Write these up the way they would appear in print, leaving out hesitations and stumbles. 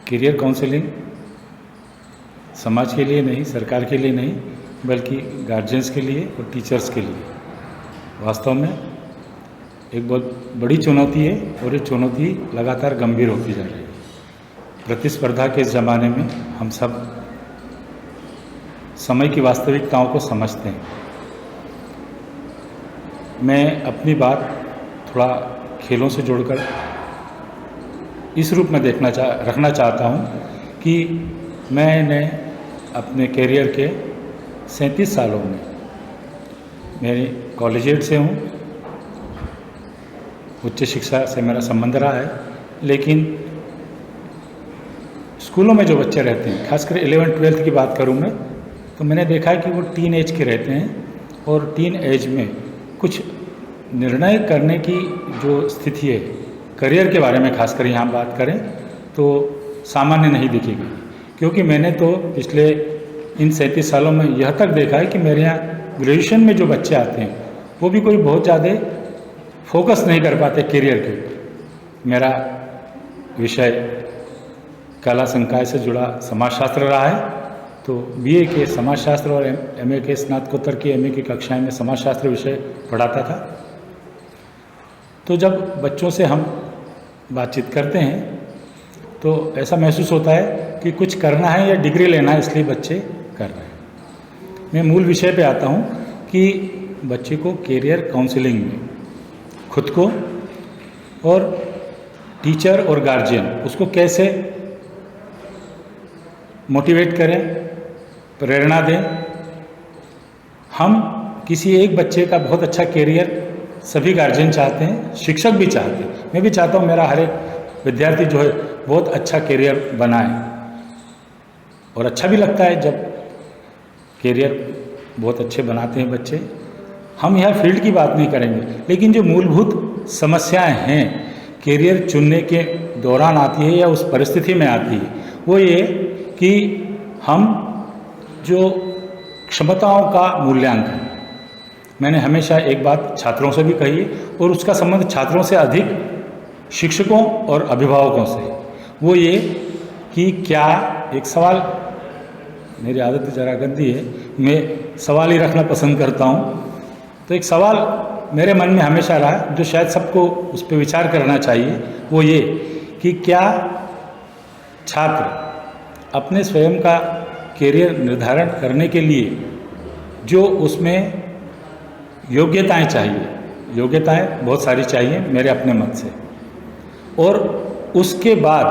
Career counselling समाज के लिए नहीं, सरकार के लिए नहीं, बल्कि गार्जियंस के लिए और टीचर्स के लिए वास्तव में एक बहुत बड़ी चुनौती है और ये चुनौती लगातार गंभीर होती जा रही है। प्रतिस्पर्धा के इस ज़माने में हम सब समय की वास्तविकताओं को समझते हैं। मैं अपनी बात थोड़ा खेलों से जोड़कर इस रूप में रखना चाहता हूँ कि मैंने अपने करियर के 37 सालों में, मेरी कॉलेजिएट से हूँ, उच्च शिक्षा से मेरा संबंध रहा है, लेकिन स्कूलों में जो बच्चे रहते हैं, खासकर 11th-12th की बात करूँ मैं, तो मैंने देखा है कि वो टीन एज के रहते हैं और टीन एज में कुछ निर्णय करने की जो स्थिति है, करियर के बारे में खासकर यहाँ बात करें तो सामान्य नहीं दिखेगी। क्योंकि मैंने तो पिछले इन 37 सालों में यह तक देखा है कि मेरे यहाँ ग्रेजुएशन में जो बच्चे आते हैं वो भी कोई बहुत ज़्यादा फोकस नहीं कर पाते करियर के ऊपर। मेरा विषय कला संकाय से जुड़ा समाजशास्त्र रहा है, तो बीए के समाजशास्त्र और एमए के स्नातकोत्तर की एमए की कक्षाएं में समाजशास्त्र विषय पढ़ाता था। तो जब बच्चों से हम बातचीत करते हैं तो ऐसा महसूस होता है कि कुछ करना है या डिग्री लेना है, इसलिए बच्चे कर रहे हैं। मैं मूल विषय पे आता हूँ कि बच्चे को करियर काउंसलिंग में खुद को और टीचर और गार्जियन उसको कैसे मोटिवेट करें, प्रेरणा दें। हम किसी एक बच्चे का बहुत अच्छा करियर सभी गार्जियन चाहते हैं, शिक्षक भी चाहते हैं, मैं भी चाहता हूँ मेरा हर एक विद्यार्थी जो है बहुत अच्छा करियर बनाए। और अच्छा भी लगता है जब करियर बहुत अच्छे बनाते हैं बच्चे। हम यह फील्ड की बात नहीं करेंगे, लेकिन जो मूलभूत समस्याएं हैं करियर चुनने के दौरान आती है या उस परिस्थिति में आती है, वो ये कि हम जो क्षमताओं का मूल्यांकन, मैंने हमेशा एक बात छात्रों से भी कही है और उसका संबंध छात्रों से अधिक शिक्षकों और अभिभावकों से, वो ये कि क्या एक सवाल, मेरी आदत ज़रा गंदी है, मैं सवाल ही रखना पसंद करता हूँ, तो एक सवाल मेरे मन में हमेशा रहा जो शायद सबको उस पर विचार करना चाहिए, वो ये कि क्या छात्र अपने स्वयं का करियर निर्धारण करने के लिए जो उसमें योग्यताएं चाहिए, योग्यताएं बहुत सारी चाहिए मेरे अपने मत से, और उसके बाद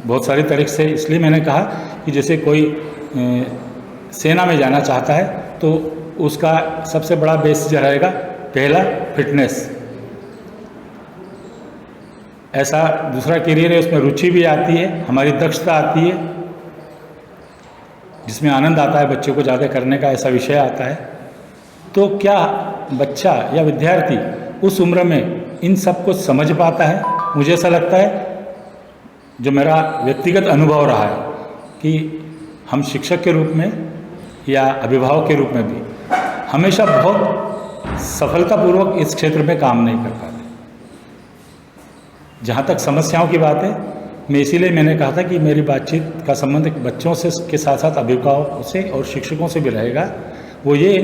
बहुत सारी तरीके से, इसलिए मैंने कहा कि जैसे कोई सेना में जाना चाहता है तो उसका सबसे बड़ा बेस जो रहेगा पहला फिटनेस, ऐसा दूसरा करियर है उसमें रुचि भी आती है, हमारी दक्षता आती है, जिसमें आनंद आता है, बच्चों को ज़्यादा करने का ऐसा विषय आता है। तो क्या बच्चा या विद्यार्थी उस उम्र में इन सब को समझ पाता है? मुझे ऐसा लगता है, जो मेरा व्यक्तिगत अनुभव रहा है, कि हम शिक्षक के रूप में या अभिभावक के रूप में भी हमेशा बहुत सफलतापूर्वक इस क्षेत्र में काम नहीं कर पाते। जहाँ तक समस्याओं की बात है, मैं इसीलिए मैंने कहा था कि मेरी बातचीत का संबंध बच्चों से के साथ साथ अभिभावकों से और शिक्षकों से भी रहेगा। वो ये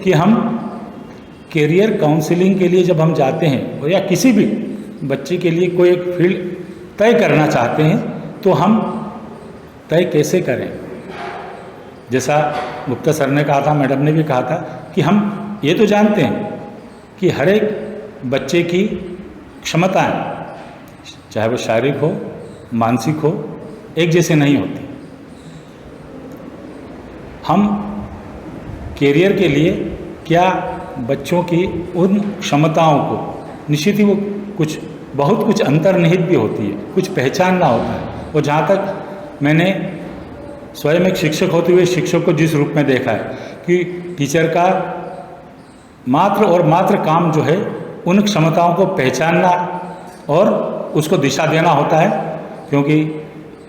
कि हम करियर काउंसलिंग के लिए जब हम जाते हैं और या किसी भी बच्चे के लिए कोई एक फील्ड तय करना चाहते हैं तो हम तय कैसे करें। जैसा गुप्ता सर ने कहा था, मैडम ने भी कहा था कि हम ये तो जानते हैं कि हर एक बच्चे की क्षमताएं, चाहे वो शारीरिक हो मानसिक हो, एक जैसे नहीं होती। हम करियर के लिए क्या बच्चों की उन क्षमताओं को, निश्चित ही वो कुछ बहुत कुछ अंतर्निहित भी होती है, कुछ पहचानना होता है। और जहाँ तक मैंने स्वयं एक शिक्षक होते हुए शिक्षक को जिस रूप में देखा है कि टीचर का मात्र और मात्र काम जो है उन क्षमताओं को पहचानना और उसको दिशा देना होता है, क्योंकि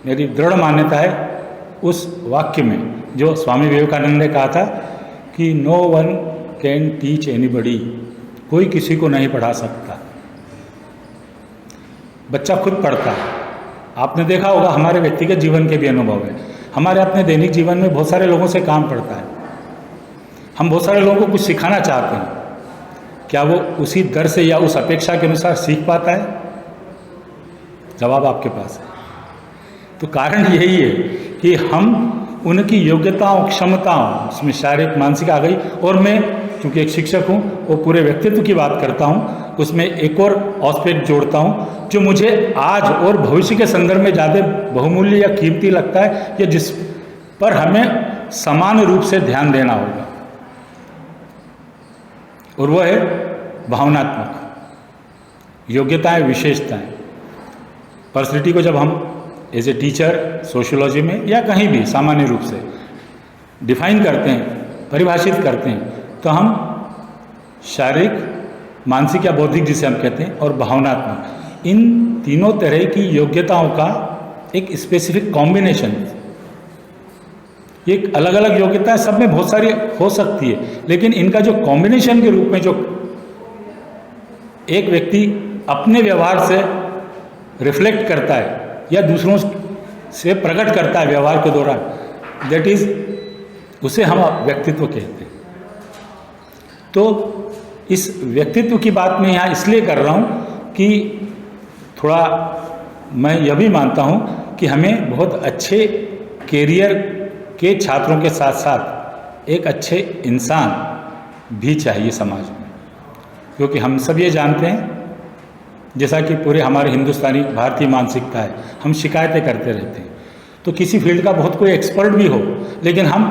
मेरी दृढ़ मान्यता है उस वाक्य में जो स्वामी विवेकानंद ने कहा था कि no one can teach anybody, कोई किसी को नहीं पढ़ा सकता, बच्चा खुद पढ़ता है। आपने देखा होगा, हमारे व्यक्तिगत जीवन के भी अनुभव है, हमारे अपने दैनिक जीवन में बहुत सारे लोगों से काम पड़ता है। हम बहुत सारे लोगों को कुछ सिखाना चाहते हैं, क्या वो उसी दर से या उस अपेक्षा के अनुसार सीख पाता है? जवाब आपके पास है। तो कारण यही है कि हम उनकी योग्यताओं, क्षमताओं, उसमें शारीरिक, मानसिक आ गई, और मैं चूँकि एक शिक्षक हूँ वो पूरे व्यक्तित्व की बात करता हूँ, उसमें एक और एस्पेक्ट जोड़ता हूँ जो मुझे आज और भविष्य के संदर्भ में ज़्यादा बहुमूल्य या कीमती लगता है, या जिस पर हमें समान रूप से ध्यान देना होगा, और वह है भावनात्मक योग्यताएं, विशेषताएं। पर्सनैलिटी को जब हम एज ए टीचर सोशियोलॉजी में या कहीं भी सामान्य रूप से डिफाइन करते हैं, परिभाषित करते हैं, तो हम शारीरिक, मानसिक या बौद्धिक जिसे हम कहते हैं, और भावनात्मक, इन तीनों तरह की योग्यताओं का एक स्पेसिफिक कॉम्बिनेशन। ये अलग अलग योग्यताएं सब में बहुत सारी हो सकती है, लेकिन इनका जो कॉम्बिनेशन के रूप में जो एक व्यक्ति अपने व्यवहार से रिफ्लेक्ट करता है या दूसरों से प्रकट करता है व्यवहार के दौरान, दैट इज, उसे हम व्यक्तित्व कहते हैं। तो इस व्यक्तित्व की बात मैं यहाँ इसलिए कर रहा हूँ कि थोड़ा मैं यह भी मानता हूँ कि हमें बहुत अच्छे कैरियर के छात्रों के साथ साथ एक अच्छे इंसान भी चाहिए समाज में, क्योंकि हम सब ये जानते हैं, जैसा कि पूरे हमारे हिंदुस्तानी भारतीय मानसिकता है, हम शिकायतें करते रहते हैं। तो किसी फील्ड का बहुत कोई एक्सपर्ट भी हो, लेकिन हम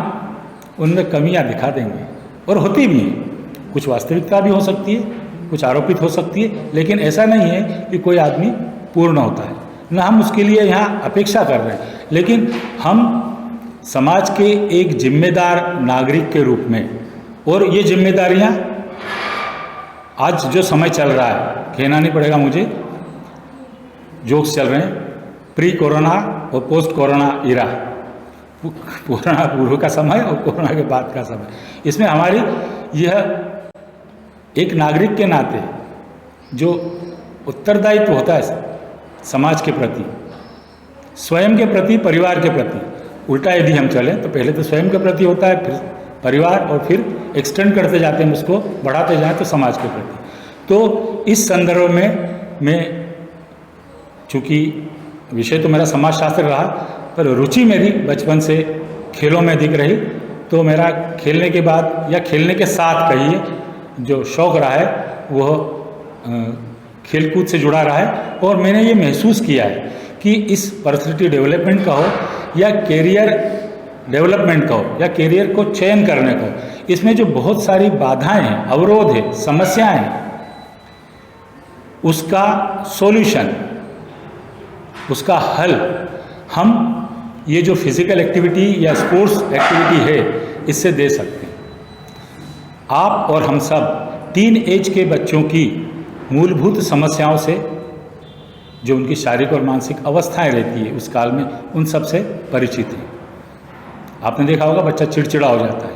उनमें कमियां दिखा देंगे, और होती भी हैं। कुछ वास्तविकता भी हो सकती है, कुछ आरोपित हो सकती है, लेकिन ऐसा नहीं है कि कोई आदमी पूर्ण होता है, ना हम उसके लिए यहाँ अपेक्षा कर रहे हैं। लेकिन हम समाज के एक जिम्मेदार नागरिक के रूप में, और ये जिम्मेदारियाँ आज जो समय चल रहा है, कहना नहीं पड़ेगा मुझे, जोक्स चल रहे हैं, प्री कोरोना और पोस्ट कोरोना इरा, कोरोना पूर्व का समय और कोरोना के बाद का समय, इसमें हमारी यह एक नागरिक के नाते जो उत्तरदायित्व होता है समाज के प्रति, स्वयं के प्रति, परिवार के प्रति, उल्टा यदि हम चलें तो पहले तो स्वयं के प्रति होता है, फिर परिवार, और फिर एक्सटेंड करते जाते हैं, उसको बढ़ाते जाएं तो समाज के प्रति। तो इस संदर्भ में मैं, चूँकि विषय तो मेरा समाजशास्त्र रहा, पर रुचि मेरी बचपन से खेलों में दिख रही, तो मेरा खेलने के बाद या खेलने के साथ कहिए जो शौक़ रहा है वह खेलकूद से जुड़ा रहा है। और मैंने ये महसूस किया है कि इस पर्सनैलिटी डेवलपमेंट का हो या कैरियर डेवलपमेंट का हो या कैरियर को चयन करने का हो, इसमें जो बहुत सारी बाधाएं हैं, अवरोध है, समस्याएं हैं, उसका सॉल्यूशन, उसका हल हम ये जो फिजिकल एक्टिविटी या स्पोर्ट्स एक्टिविटी है इससे दे सकते हैं। आप और हम सब टीन एज के बच्चों की मूलभूत समस्याओं से, जो उनकी शारीरिक और मानसिक अवस्थाएं रहती है उस काल में, उन सब से परिचित हैं। आपने देखा होगा बच्चा चिड़चिड़ा हो जाता है,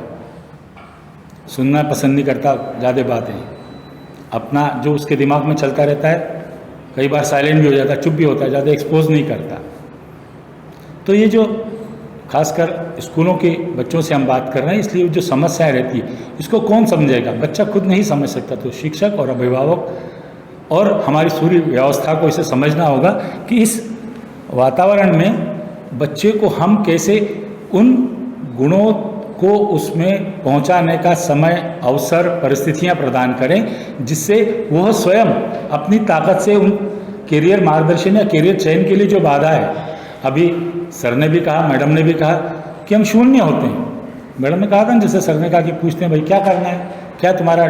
सुनना पसंद नहीं करता, ज़्यादा बातें, अपना जो उसके दिमाग में चलता रहता है, कई बार साइलेंट भी हो जाता है, चुप भी होता है, ज़्यादा एक्सपोज नहीं करता। तो ये जो खासकर स्कूलों के बच्चों से हम बात कर रहे हैं, इसलिए जो समस्याएं रहती है इसको कौन समझेगा? बच्चा खुद नहीं समझ सकता, तो शिक्षक और अभिभावक और हमारी पूरी व्यवस्था को इसे समझना होगा कि इस वातावरण में बच्चे को हम कैसे उन गुणों को उसमें पहुंचाने का समय, अवसर, परिस्थितियां प्रदान करें, जिससे वह स्वयं अपनी ताकत से उन कैरियर मार्गदर्शन या कैरियर चयन के लिए जो बाधा है, अभी सर ने भी कहा, मैडम ने भी कहा कि हम शून्य होते हैं। मैडम ने कहा था, जैसे सर ने कहा कि पूछते हैं भाई क्या करना है, क्या तुम्हारा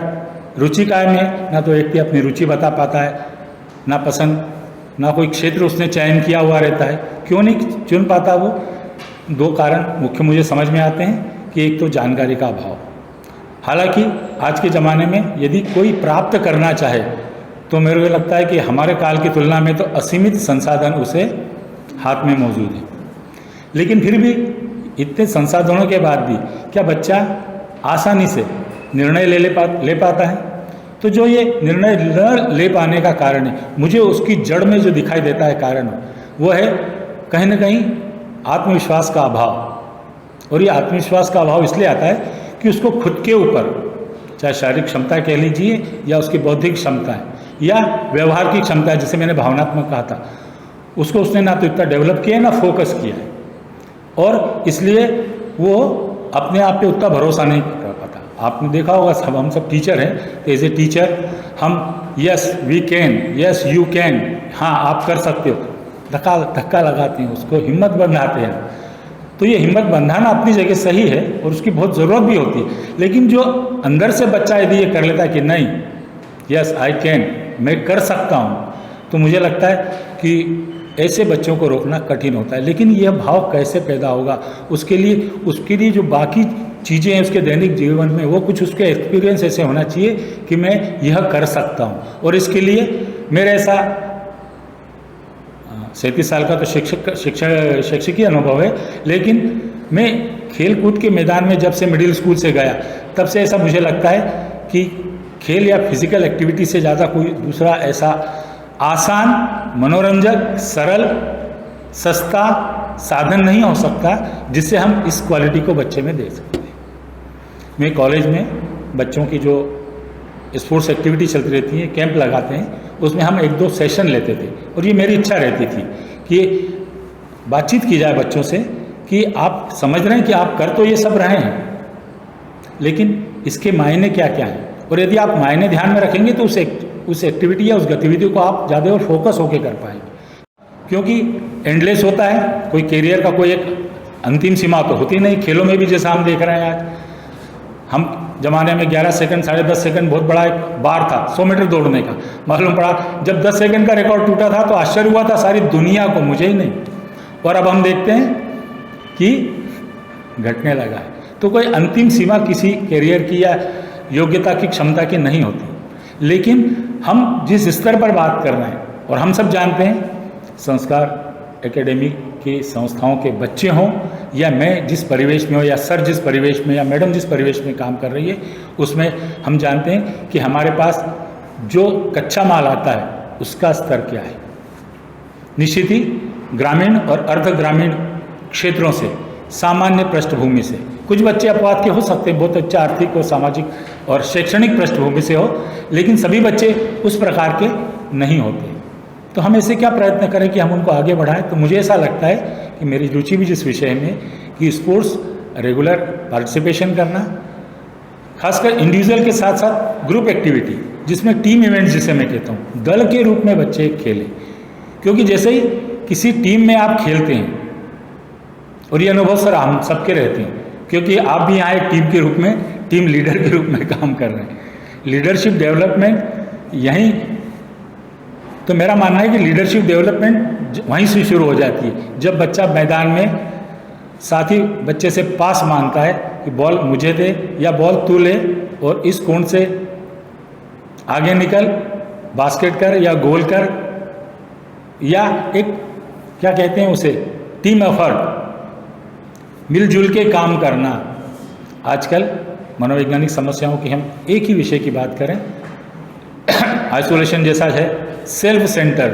रुचि कायम है, ना तो व्यक्ति अपनी रुचि बता पाता है, ना पसंद, ना कोई क्षेत्र उसने चयन किया हुआ रहता है, क्यों नहीं चुन पाता वो? दो कारण मुख्य मुझे समझ में आते हैं कि एक तो जानकारी का अभाव। हालांकि आज के ज़माने में यदि कोई प्राप्त करना चाहे तो मेरे को लगता है कि हमारे काल की तुलना में तो असीमित संसाधन उसे हाथ में मौजूद है। लेकिन फिर भी इतने संसाधनों के बाद भी क्या बच्चा आसानी से निर्णय ले पाता है? तो जो ये निर्णय न ले पाने का कारण है, मुझे उसकी जड़ में जो दिखाई देता है कारण, वो है कहीं ना कहीं आत्मविश्वास का अभाव। और ये आत्मविश्वास का अभाव इसलिए आता है कि उसको खुद के ऊपर, चाहे शारीरिक क्षमता कह लीजिए या उसकी बौद्धिक क्षमताएं या व्यवहार की क्षमता, जिसे मैंने भावनात्मक कहा था, उसको उसने ना तो इतना डेवलप किया है ना फोकस किया है, और इसलिए वो अपने आप पे उतना भरोसा नहीं कर पाता। आपने देखा होगा, सब हम सब टीचर हैं, तो एज ए टीचर हम yes we can, yes you can, हाँ आप कर सकते हो, धक्का लगाते हैं, उसको हिम्मत बंधाते हैं। तो ये हिम्मत बंधाना अपनी जगह सही है और उसकी बहुत ज़रूरत भी होती है, लेकिन जो अंदर से बच्चा यदि ये कर लेता है कि नहीं यस आई कैन, मैं कर सकता हूँ, तो मुझे लगता है कि ऐसे बच्चों को रोकना कठिन होता है। लेकिन यह भाव कैसे पैदा होगा, उसके लिए जो बाकी चीज़ें हैं उसके दैनिक जीवन में, वो कुछ उसके एक्सपीरियंस ऐसे होना चाहिए कि मैं यह कर सकता हूँ। और इसके लिए मेरा ऐसा 37 साल का तो शिक्षकीय अनुभव है, लेकिन मैं खेल कूद के मैदान में जब से मिडिल स्कूल से गया, तब से ऐसा मुझे लगता है कि खेल या फिजिकल एक्टिविटी से ज़्यादा कोई दूसरा ऐसा आसान, मनोरंजक, सरल, सस्ता साधन नहीं हो सकता जिससे हम इस क्वालिटी को बच्चे में दे सकते हैं। मैं कॉलेज में बच्चों की जो स्पोर्ट्स एक्टिविटी चलती रहती है, कैंप लगाते हैं, उसमें हम 1-2 सेशन लेते थे, और ये मेरी इच्छा रहती थी कि बातचीत की जाए बच्चों से कि आप समझ रहे हैं कि आप कर तो ये सब रहे हैं, लेकिन इसके मायने क्या क्या हैं, और यदि आप मायने ध्यान में रखेंगे तो उस एक्टिविटी या उस गतिविधि को आप ज़्यादा और फोकस होकर कर पाएंगे। क्योंकि एंडलेस होता है, कोई कैरियर का कोई एक अंतिम सीमा तो होती नहीं। खेलों में भी जैसा हम देख रहे हैं, आज हम जमाने में 11 सेकंड 10.5 सेकंड बहुत बड़ा एक बार था 100 मीटर दौड़ने का, मालूम पड़ा जब 10 सेकंड का रिकॉर्ड टूटा था तो आश्चर्य हुआ था सारी दुनिया को, मुझे ही नहीं। और अब हम देखते हैं कि घटने लगा है। तो कोई अंतिम सीमा किसी कैरियर की या योग्यता की, क्षमता की नहीं होती। लेकिन हम जिस स्तर पर बात कर रहे हैं, और हम सब जानते हैं, संस्कार एकेडमी की संस्थाओं के बच्चे हों या मैं जिस परिवेश में हो, या सर जिस परिवेश में, या मैडम जिस परिवेश में काम कर रही है, उसमें हम जानते हैं कि हमारे पास जो कच्चा माल आता है उसका स्तर क्या है। निश्चित ही ग्रामीण और अर्ध ग्रामीण क्षेत्रों से, सामान्य पृष्ठभूमि से कुछ बच्चे अपवाद के हो सकते हैं, बहुत अच्छा आर्थिक और सामाजिक और शैक्षणिक पृष्ठभूमि से हो, लेकिन सभी बच्चे उस प्रकार के नहीं होते। तो हम ऐसे क्या प्रयत्न करें कि हम उनको आगे बढ़ाएं। तो मुझे ऐसा लगता है कि मेरी रुचि भी जिस विषय में कि स्पोर्ट्स रेगुलर पार्टिसिपेशन करना, खासकर इंडिविजुअल के साथ साथ ग्रुप एक्टिविटी, जिसमें टीम इवेंट्स जिसे मैं कहता हूँ, दल के रूप में बच्चे खेलें। क्योंकि जैसे ही किसी टीम में आप खेलते हैं, और ये अनुभव सर हम सबके रहते हैं, क्योंकि आप भी यहाँ एक टीम के रूप में, टीम लीडर के रूप में काम कर रहे हैं। लीडरशिप डेवलपमेंट यहीं, तो मेरा मानना है कि लीडरशिप डेवलपमेंट वहीं से शुरू हो जाती है, जब बच्चा मैदान में साथी बच्चे से पास मांगता है कि बॉल मुझे दे या बॉल तू ले, और इस कोण से आगे निकल, बास्केट कर या गोल कर, या एक क्या कहते हैं उसे, टीम एफर्ट, मिलजुल के काम करना। आजकल मनोवैज्ञानिक समस्याओं की हम एक ही विषय की बात करें, आइसोलेशन जैसा है, सेल्फ सेंटर,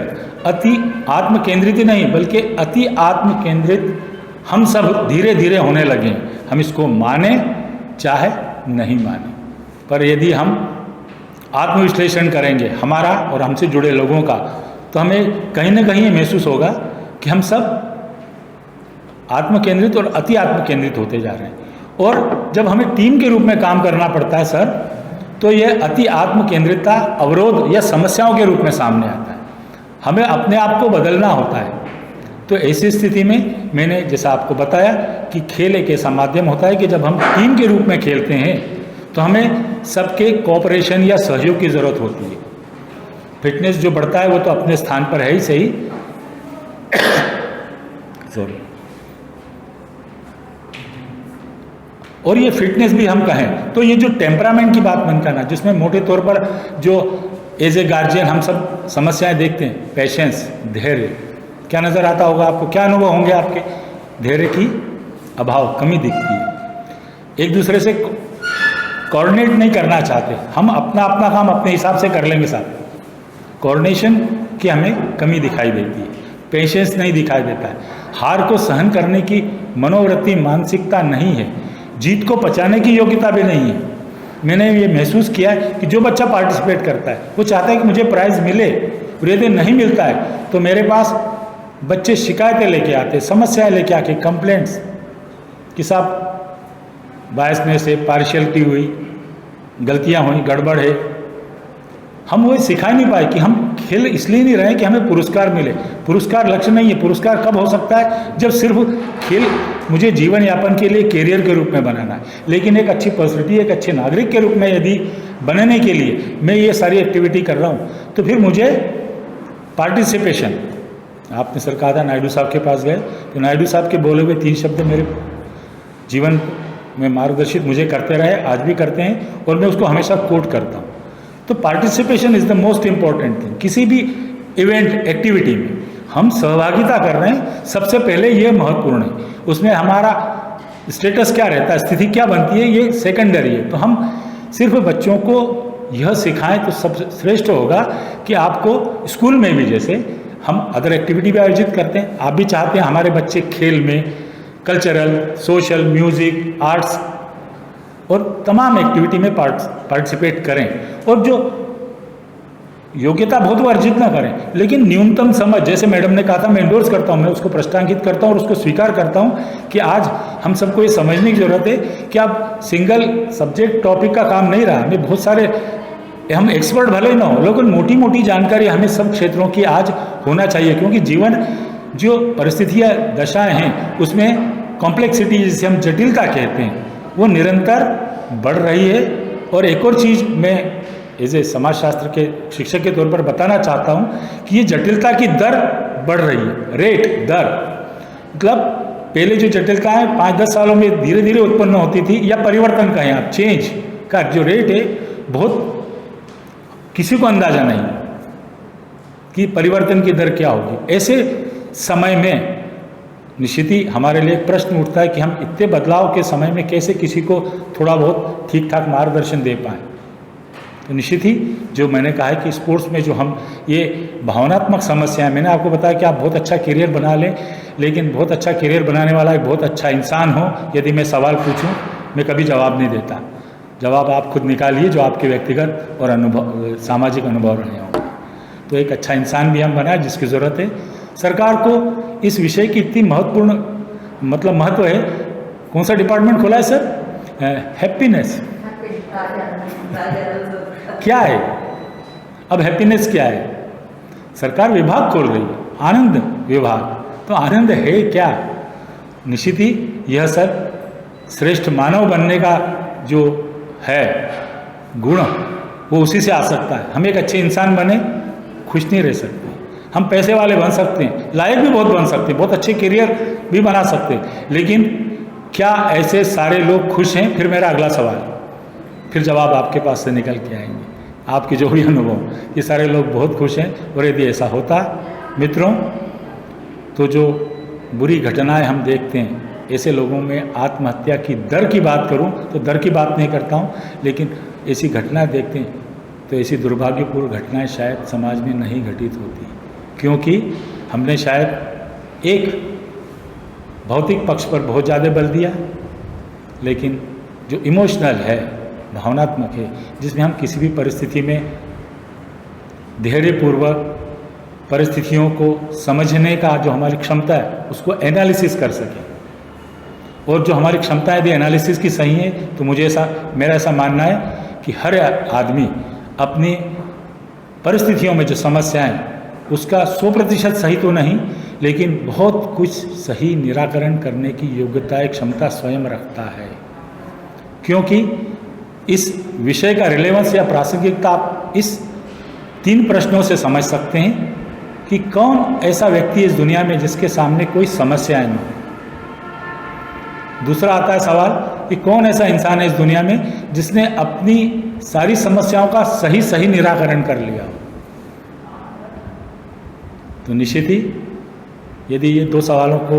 अति आत्म केंद्रित ही नहीं बल्कि अति आत्म केंद्रित हम सब धीरे धीरे होने लगे। हम इसको माने चाहे नहीं माने, पर यदि हम आत्मविश्लेषण करेंगे हमारा और हमसे जुड़े लोगों का, तो हमें कहीं ना कहीं ये महसूस होगा कि हम सब आत्म केंद्रित और अति आत्म केंद्रित होते जा रहे हैं। और जब हमें टीम के रूप में काम करना पड़ता है सर, तो यह अति आत्म केंद्रितता अवरोध या समस्याओं के रूप में सामने आता है। हमें अपने आप को बदलना होता है। तो ऐसी स्थिति में मैंने जैसा आपको बताया कि खेल एक ऐसा माध्यम होता है कि जब हम टीम के रूप में खेलते हैं तो हमें सबके कोऑपरेशन या सहयोग की ज़रूरत होती है। फिटनेस जो बढ़ता है वो तो अपने स्थान पर है ही सही, सॉरी, और ये फिटनेस भी हम कहें तो ये जो टेम्परामेंट की बात मन करना, जिसमें मोटे तौर पर जो एज ए गार्जियन हम सब समस्याएं देखते हैं, पेशेंस, धैर्य, क्या नज़र आता होगा आपको, क्या अनुभव होंगे आपके, धैर्य की अभाव, कमी दिखती है। एक दूसरे से कोऑर्डिनेट नहीं करना चाहते, हम अपना अपना काम अपने हिसाब से कर लेंगे साहब, कोऑर्डिनेशन की हमें कमी दिखाई देती है। पेशेंस नहीं दिखाई देता है, हार को सहन करने की मनोवृत्ति मानसिकता नहीं है, जीत को पचाने की योग्यता भी नहीं है। मैंने ये महसूस किया है कि जो बच्चा पार्टिसिपेट करता है वो चाहता है कि मुझे प्राइज़ मिले, और यदि नहीं मिलता है तो मेरे पास बच्चे शिकायतें लेके आते, समस्याएं लेके आके, कंप्लेंट्स कि साहब बायसनेस है, पार्शियलिटी हुई, गलतियां हुई, गड़बड़ है। हम वो सिखा नहीं पाए कि हम खेल इसलिए नहीं रहे कि हमें पुरस्कार मिले। पुरस्कार लक्ष्य नहीं है। पुरस्कार कब हो सकता है? जब सिर्फ खेल मुझे जीवन यापन के लिए कैरियर के रूप में बनाना है, लेकिन एक अच्छी पर्सनैलिटी, एक अच्छे नागरिक के रूप में यदि बनने के लिए मैं ये सारी एक्टिविटी कर रहा हूँ तो फिर मुझे पार्टिसिपेशन, आपने सर कहा था नायडू साहब के पास गए, तो नायडू साहब के बोले हुए 3 शब्द मेरे जीवन में मार्गदर्शित मुझे करते रहे, आज भी करते हैं, और मैं उसको हमेशा कोट करता हूँ। तो participation is the most important thing. किसी भी इवेंट एक्टिविटी में हम सहभागिता कर रहे हैं, सबसे पहले ये महत्वपूर्ण है। उसमें हमारा स्टेटस क्या रहता है, स्थिति क्या बनती है, ये सेकेंडरी है। तो हम सिर्फ बच्चों को यह सिखाएं तो सबसे श्रेष्ठ होगा कि आपको स्कूल में भी, जैसे हम अदर एक्टिविटी भी आयोजित करते हैं, आप भी चाहते हैं हमारे बच्चे खेल में, कल्चरल, सोशल, म्यूज़िक, आर्ट्स और तमाम एक्टिविटी में पार्टिसिपेट करें, और जो योग्यता बहुत वो अर्जित ना करें, लेकिन न्यूनतम समझ, जैसे मैडम ने कहा था, मैं एंडोर्स करता हूँ, मैं उसको प्रश्नांकित करता हूँ और उसको स्वीकार करता हूँ कि आज हम सबको ये समझने की ज़रूरत है कि अब सिंगल सब्जेक्ट टॉपिक का काम नहीं रहा, हमें बहुत सारे, हम एक्सपर्ट भले ही ना हो, लेकिन मोटी मोटी जानकारी हमें सब क्षेत्रों की आज होना चाहिए, क्योंकि जीवन जो परिस्थितियाँ, दशाएँ हैं, उसमें कॉम्प्लेक्सिटी, जिसे हम जटिलता कहते हैं, वो निरंतर बढ़ रही है। और एक और चीज़ मैं एज ए समाजशास्त्र के शिक्षक के तौर पर बताना चाहता हूँ कि ये जटिलता की दर बढ़ रही है, रेट, दर, मतलब पहले जो जटिलता है 5-10 सालों में धीरे धीरे उत्पन्न होती थी, या परिवर्तन कहें आप, चेंज का जो रेट है, बहुत किसी को अंदाजा नहीं कि परिवर्तन की दर क्या होगी। ऐसे समय में निश्चित ही हमारे लिए एक प्रश्न उठता है कि हम इतने बदलाव के समय में कैसे किसी को थोड़ा बहुत ठीक ठाक मार्गदर्शन दे पाएँ। तो निश्चित ही जो मैंने कहा है कि स्पोर्ट्स में जो हम ये भावनात्मक समस्याएं, मैंने आपको बताया कि आप बहुत अच्छा करियर बना लें, लेकिन बहुत अच्छा करियर बनाने वाला एक बहुत अच्छा इंसान हो, यदि मैं सवाल पूछूं मैं कभी जवाब नहीं देता। जवाब आप खुद निकालिए जो आपके व्यक्तिगत और अनुभव, सामाजिक अनुभव रहे होंगे। तो एक अच्छा इंसान भी हम बनाए, जिसकी ज़रूरत है। सरकार को इस विषय की इतनी महत्वपूर्ण, मतलब महत्व है। कौन सा डिपार्टमेंट खोला है सर? हैप्पीनेस क्या है? अब हैप्पीनेस क्या है? सरकार विभाग खोल रही है, आनंद विभाग। तो आनंद है क्या? निश्चित ही यह सर श्रेष्ठ मानव बनने का जो है गुण, वो उसी से आ सकता है। हम एक अच्छे इंसान बने, खुश नहीं रह सकते। हम पैसे वाले बन सकते हैं, लायक भी बहुत बन सकते हैं, बहुत अच्छे करियर भी बना सकते हैं, लेकिन क्या ऐसे सारे लोग खुश हैं? फिर मेरा अगला सवाल, फिर जवाब आपके पास से निकल के आएंगे, आपके जो भी अनुभव, ये सारे लोग बहुत खुश हैं। और यदि ऐसा होता मित्रों, तो जो बुरी घटनाएं हम देखते हैं, ऐसे लोगों में आत्महत्या की दर की बात करूं तो दर की बात नहीं करता हूं, लेकिन ऐसी घटनाएं देखते हैं तो ऐसी दुर्भाग्यपूर्ण घटनाएं शायद समाज में नहीं घटित होती, क्योंकि हमने शायद एक भौतिक पक्ष पर बहुत ज़्यादा बल दिया, लेकिन जो इमोशनल है, भावनात्मक है, जिसमें हम किसी भी परिस्थिति में धैर्यपूर्वक परिस्थितियों को समझने का जो हमारी क्षमता है उसको एनालिसिस कर सकें, और जो हमारी क्षमता यदि एनालिसिस की सही है तो मेरा ऐसा मानना है कि हर आदमी अपनी परिस्थितियों में जो समस्याएं, उसका 100% सही तो नहीं, लेकिन बहुत कुछ सही निराकरण करने की योग्यता, एक क्षमता स्वयं रखता है। क्योंकि इस विषय का रिलेवेंस या प्रासंगिकता आप इस 3 प्रश्नों से समझ सकते हैं कि कौन ऐसा व्यक्ति है इस दुनिया में जिसके सामने कोई समस्याएं न हो। दूसरा आता है सवाल कि कौन ऐसा इंसान है इस दुनिया में जिसने अपनी सारी समस्याओं का सही निराकरण कर लिया हो। तो निश्चित ही यदि ये 2 सवालों को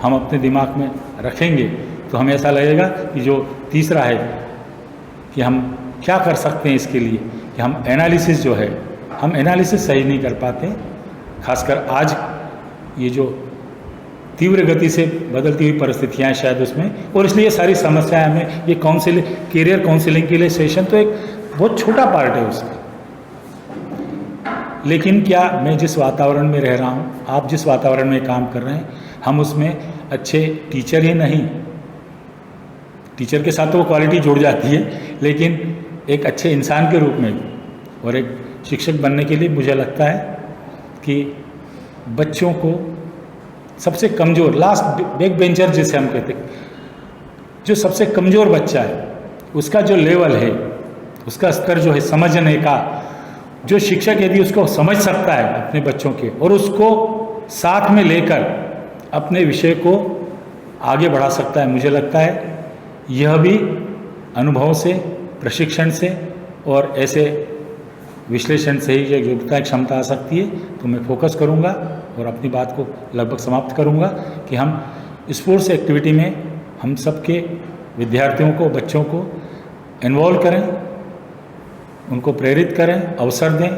हम अपने दिमाग में रखेंगे तो हमें ऐसा लगेगा कि जो तीसरा है कि हम क्या कर सकते हैं इसके लिए, कि हम एनालिसिस जो है, हम एनालिसिस सही नहीं कर पाते, खासकर आज ये जो तीव्र गति से बदलती हुई परिस्थितियाँ हैं शायद उसमें, और इसलिए ये सारी समस्याएं हमें, ये काउंसिलिंग, कैरियर काउंसिलिंग के लिए सेशन तो एक बहुत छोटा पार्ट है उसका। लेकिन क्या मैं जिस वातावरण में रह रहा हूँ, आप जिस वातावरण में काम कर रहे हैं, हम उसमें अच्छे टीचर ही नहीं, टीचर के साथ तो वो क्वालिटी जुड़ जाती है, लेकिन एक अच्छे इंसान के रूप में भी, और एक शिक्षक बनने के लिए मुझे लगता है कि बच्चों को सबसे कमज़ोर, लास्ट बैक बेंचर जिसे हम कहते हैं, जो सबसे कमज़ोर बच्चा है, उसका जो लेवल है, उसका स्तर जो है समझने का, जो शिक्षक यदि उसको समझ सकता है अपने बच्चों के और उसको साथ में लेकर अपने विषय को आगे बढ़ा सकता है, मुझे लगता है यह भी अनुभव से, प्रशिक्षण से और ऐसे विश्लेषण से ही ये योग्यता क्षमता आ सकती है। तो मैं फोकस करूंगा और अपनी बात को लगभग समाप्त करूंगा कि हम स्पोर्ट्स एक्टिविटी में हम सबके विद्यार्थियों को, बच्चों को इन्वॉल्व करें, उनको प्रेरित करें, अवसर दें,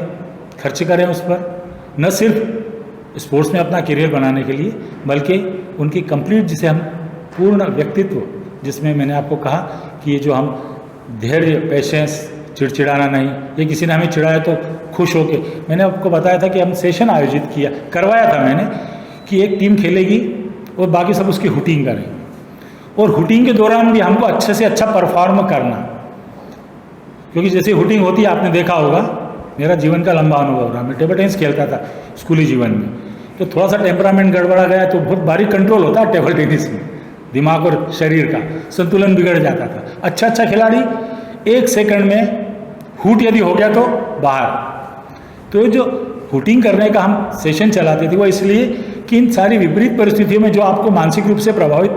खर्च करें उस पर, न सिर्फ स्पोर्ट्स में अपना करियर बनाने के लिए, बल्कि उनकी कंप्लीट, जिसे हम पूर्ण व्यक्तित्व, जिसमें मैंने आपको कहा कि ये जो हम धैर्य, पेशेंस, चिड़चिड़ाना नहीं, ये किसी ने हमें चिढ़ाया तो खुश होके, मैंने आपको बताया था कि हम सेशन आयोजित करवाया था मैंने कि एक टीम खेलेगी और बाकी सब उसकी हुटिंग करें, और हुटिंग के दौरान भी हमको अच्छे से अच्छा परफॉर्म करना, क्योंकि जैसे हुटिंग होती है आपने देखा होगा, मेरा जीवन का लंबा अनुभव रहा, मैं टेबल टेनिस खेलता था स्कूली जीवन में, तो थोड़ा सा टेम्परामेंट गड़बड़ा गया तो बहुत बारीक कंट्रोल होता है टेबल टेनिस में, दिमाग और शरीर का संतुलन बिगड़ जाता था। अच्छा खिलाड़ी 1 सेकंड में हुट यदि हो गया तो बाहर। तो जो हुटिंग करने का हम सेशन चलाते थे वो इसलिए कि इन सारी विपरीत परिस्थितियों में जो आपको मानसिक रूप से प्रभावित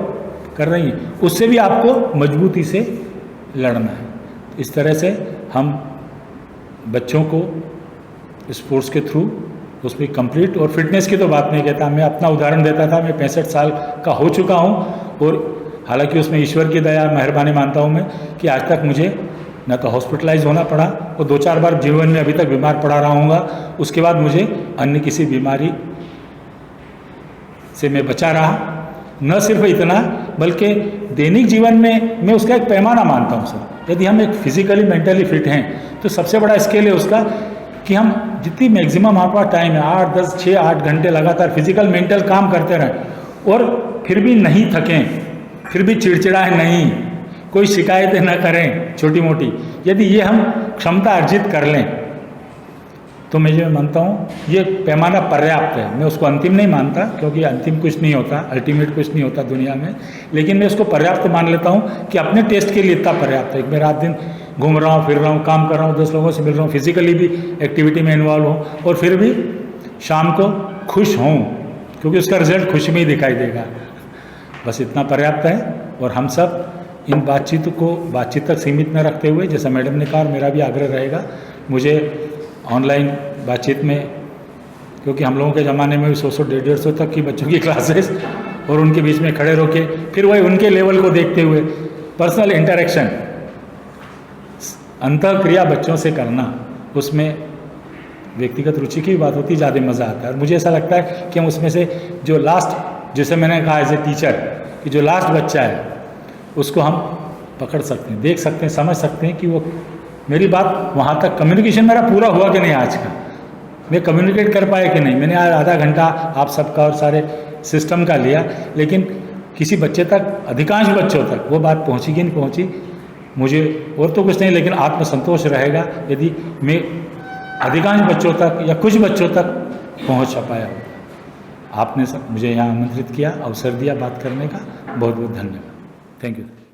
कर रही हैं, उससे भी आपको मजबूती से लड़ना है। इस तरह से हम बच्चों को स्पोर्ट्स के थ्रू उसमें कंप्लीट, और फिटनेस की तो बात नहीं कहता, मैं अपना उदाहरण देता था, मैं 65 साल का हो चुका हूँ, और हालांकि उसमें ईश्वर की दया, मेहरबानी मानता हूँ मैं कि आज तक मुझे न तो हॉस्पिटलाइज होना पड़ा, और 2-4 बार जीवन में अभी तक बीमार पड़ा रहूँगा, उसके बाद मुझे अन्य किसी बीमारी से मैं बचा रहा। न सिर्फ इतना, बल्कि दैनिक जीवन में मैं उसका एक पैमाना मानता हूँ सर, यदि हम एक फिजिकली मेंटली फिट हैं तो सबसे बड़ा स्केल है उसका कि हम जितनी मैक्सिमम हमारे पास टाइम है, 8, 10, 6, 8 घंटे लगातार फिजिकल मेंटल काम करते रहें और फिर भी नहीं थकें, फिर भी चिड़चिड़ाएं नहीं, कोई शिकायतें न करें छोटी मोटी, यदि ये हम क्षमता अर्जित कर लें तो मैं ये मानता हूँ ये पैमाना पर्याप्त है। मैं उसको अंतिम नहीं मानता, क्योंकि अंतिम कुछ नहीं होता, अल्टीमेट कुछ नहीं होता दुनिया में, लेकिन मैं उसको पर्याप्त मान लेता हूँ कि अपने टेस्ट के लिए इतना पर्याप्त है। मैं रात दिन घूम रहा हूँ, फिर रहा हूँ, काम कर रहा हूँ, 10 लोगों से मिल रहा हूँ, फिजिकली भी एक्टिविटी में इन्वॉल्व हूँ, और फिर भी शाम को खुश हूँ, क्योंकि उसका रिजल्ट खुशी में ही दिखाई देगा। बस इतना पर्याप्त है। और हम सब इन बातचीत तक सीमित न रखते हुए, जैसा मैडम ने कहा, मेरा भी आग्रह रहेगा, मुझे ऑनलाइन बातचीत में, क्योंकि हम लोगों के ज़माने में भी 100, 150 तक की बच्चों की क्लासेस, और उनके बीच में खड़े रह के फिर वही उनके लेवल को देखते हुए पर्सनल इंटरेक्शन, अंतःक्रिया बच्चों से करना, उसमें व्यक्तिगत रुचि की बात होती, ज़्यादा मज़ा आता है। और मुझे ऐसा लगता है कि हम उसमें से जो लास्ट, जैसे मैंने कहा एज ए टीचर, कि जो लास्ट बच्चा है उसको हम पकड़ सकते हैं, देख सकते हैं, समझ सकते हैं कि वो, मेरी बात वहाँ तक, कम्युनिकेशन मेरा पूरा हुआ कि नहीं, आज का मैं कम्युनिकेट कर पाया कि नहीं। मैंने आज आधा घंटा आप सबका और सारे सिस्टम का लिया, लेकिन किसी बच्चे तक, अधिकांश बच्चों तक वो बात पहुँची कि नहीं पहुँची, मुझे और तो कुछ नहीं, लेकिन आत्मसंतोष रहेगा यदि मैं अधिकांश बच्चों तक या कुछ बच्चों तक पहुँच पाया। आपने मुझे यहाँ आमंत्रित किया, अवसर दिया बात करने का, बहुत बहुत धन्यवाद। Thank you.